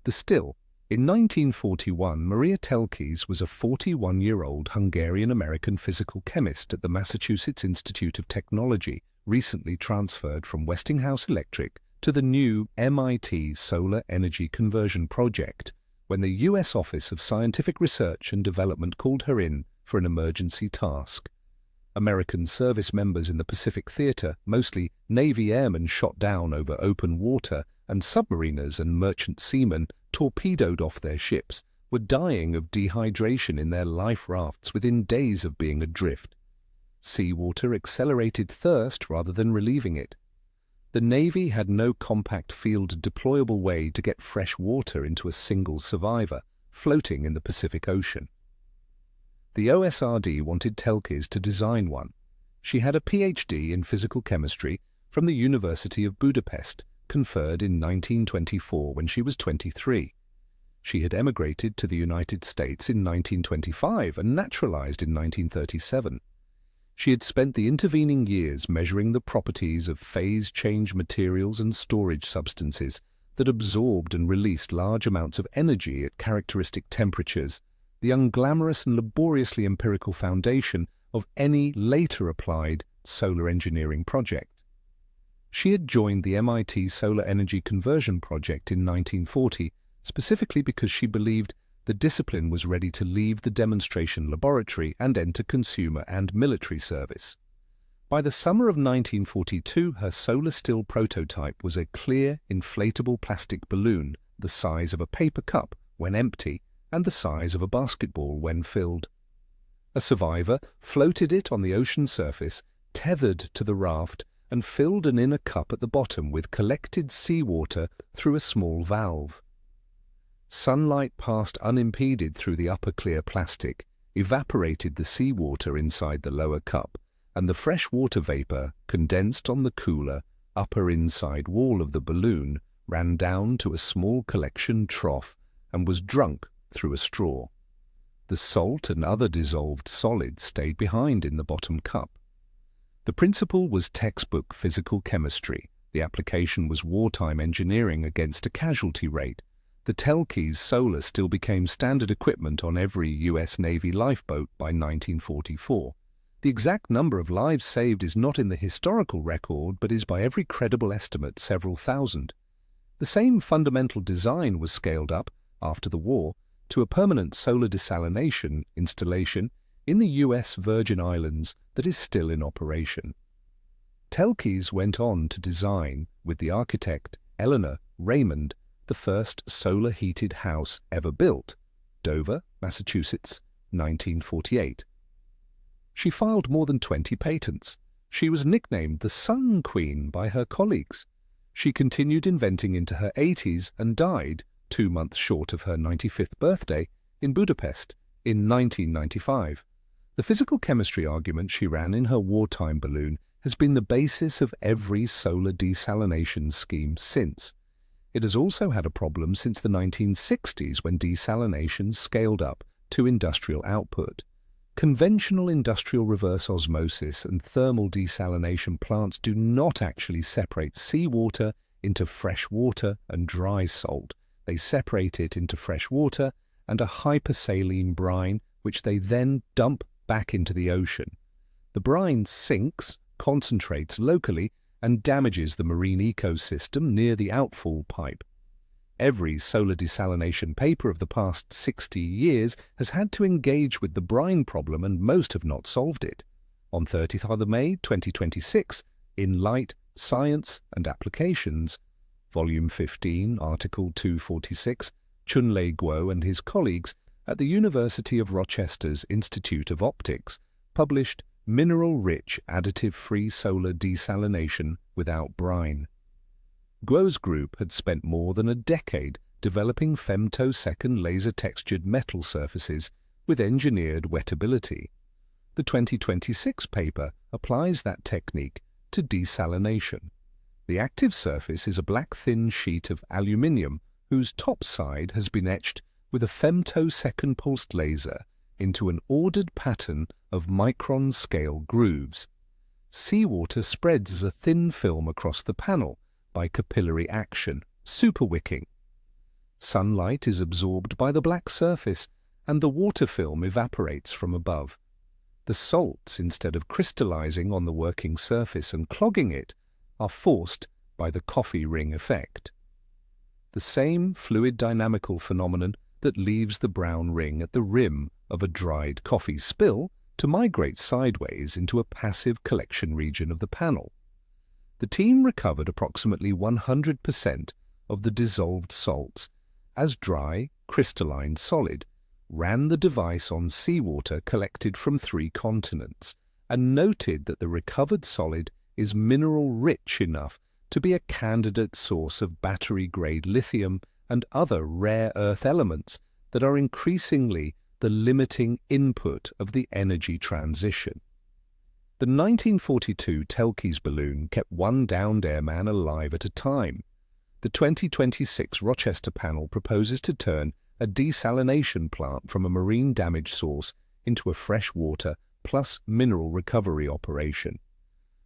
The still. In 1941, Maria Telkes was a 41-year-old Hungarian-American physical chemist at the Massachusetts Institute of Technology, recently transferred from Westinghouse Electric to the new MIT Solar Energy Conversion Project, when the U.S. Office of Scientific Research and Development called her in for an emergency task. American service members in the Pacific Theater, mostly Navy airmen shot down over open water, and submariners and merchant seamen torpedoed off their ships, were dying of dehydration in their life rafts within days of being adrift. Seawater accelerated thirst rather than relieving it. The Navy had no compact field deployable way to get fresh water into a single survivor, floating in the Pacific Ocean. The OSRD wanted Telkes to design one. She had a PhD in physical chemistry from the University of Budapest, conferred in 1924 when she was 23. She had emigrated to the United States in 1925 and naturalized in 1937. She had spent the intervening years measuring the properties of phase-change materials and storage substances that absorbed and released large amounts of energy at characteristic temperatures, the unglamorous and laboriously empirical foundation of any later applied solar engineering project. She had joined the MIT Solar Energy Conversion Project in 1940, specifically because she believed the discipline was ready to leave the demonstration laboratory and enter consumer and military service. By the summer of 1942, her solar still prototype was a clear, inflatable plastic balloon the size of a paper cup when empty and the size of a basketball when filled. A survivor floated it on the ocean surface, tethered to the raft, and filled an inner cup at the bottom with collected seawater through a small valve. Sunlight passed unimpeded through the upper clear plastic, evaporated the seawater inside the lower cup, and the fresh water vapor, condensed on the cooler, upper inside wall of the balloon, ran down to a small collection trough and was drunk through a straw. The salt and other dissolved solids stayed behind in the bottom cup. The principle was textbook physical chemistry. The application was wartime engineering against a casualty rate. The Telkes solar still became standard equipment on every U.S. Navy lifeboat by 1944. The exact number of lives saved is not in the historical record, but is by every credible estimate several thousand. The same fundamental design was scaled up, after the war, to a permanent solar desalination installation in the U.S. Virgin Islands that is still in operation. Telkes went on to design, with the architect Eleanor Raymond, the first solar-heated house ever built, Dover, Massachusetts, 1948. She filed more than 20 patents. She was nicknamed the Sun Queen by her colleagues. She continued inventing into her 80s and died, 2 months short of her 95th birthday, in Budapest in 1995. The physical chemistry argument she ran in her wartime balloon has been the basis of every solar desalination scheme since. It has also had a problem since the 1960s when desalination scaled up to industrial output. Conventional industrial reverse osmosis and thermal desalination plants do not actually separate seawater into fresh water and dry salt. They separate it into fresh water and a hyper-saline brine, which they then dump back into the ocean. The brine sinks, concentrates locally, and damages the marine ecosystem near the outfall pipe. Every solar desalination paper of the past 60 years has had to engage with the brine problem, and most have not solved it. On 30th of May 2026, in Light, Science and Applications, Volume 15, Article 246, Chunlei Guo and his colleagues at the University of Rochester's Institute of Optics published Mineral-Rich Additive-Free Solar Desalination Without Brine. Guo's group had spent more than a decade developing femtosecond-laser-textured metal surfaces with engineered wettability. The 2026 paper applies that technique to desalination. The active surface is a black thin sheet of aluminium whose top side has been etched with a femtosecond pulsed laser into an ordered pattern of micron-scale grooves. Seawater spreads as a thin film across the panel by capillary action, superwicking. Sunlight is absorbed by the black surface and the water film evaporates from above. The salts, instead of crystallizing on the working surface and clogging it, are forced by the coffee ring effect. The same fluid dynamical phenomenon that leaves the brown ring at the rim of a dried coffee spill to migrate sideways into a passive collection region of the panel. The team recovered approximately 100% of the dissolved salts as dry, crystalline solid, ran the device on seawater collected from 3 continents, and noted that the recovered solid is mineral-rich enough to be a candidate source of battery-grade lithium and other rare earth elements that are increasingly the limiting input of the energy transition. The 1942 Telkes balloon kept one downed airman alive at a time. The 2026 Rochester panel proposes to turn a desalination plant from a marine damage source into a freshwater plus mineral recovery operation.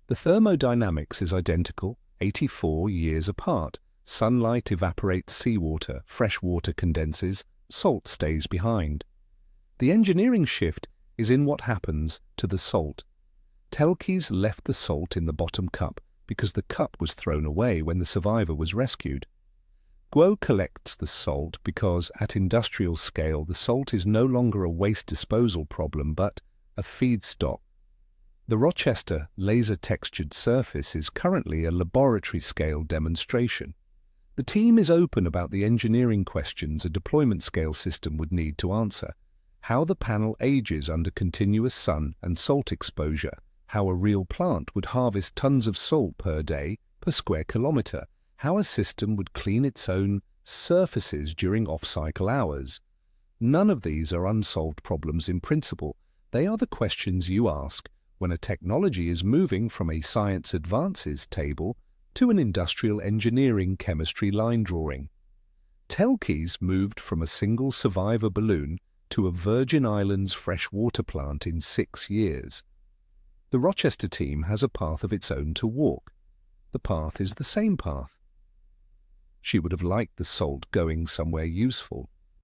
The thermodynamics is identical, 84 years apart. Sunlight evaporates seawater, fresh water condenses, salt stays behind. The engineering shift is in what happens to the salt. Telkes left the salt in the bottom cup because the cup was thrown away when the survivor was rescued. Guo collects the salt because, at industrial scale, the salt is no longer a waste disposal problem but a feedstock. The Rochester laser-textured surface is currently a laboratory-scale demonstration. The team is open about the engineering questions a deployment-scale system would need to answer: how the panel ages under continuous sun and salt exposure, how a real plant would harvest tons of salt per day per square kilometer, how a system would clean its own surfaces during off-cycle hours. None of these are unsolved problems in principle. They are the questions you ask when a technology is moving from a science advances table to an industrial engineering chemistry line drawing. Telkes moved from a single survivor balloon to a Virgin Islands freshwater plant in 6 years. The Rochester team has a path of its own to walk. The path is the same path. She would have liked the salt going somewhere useful.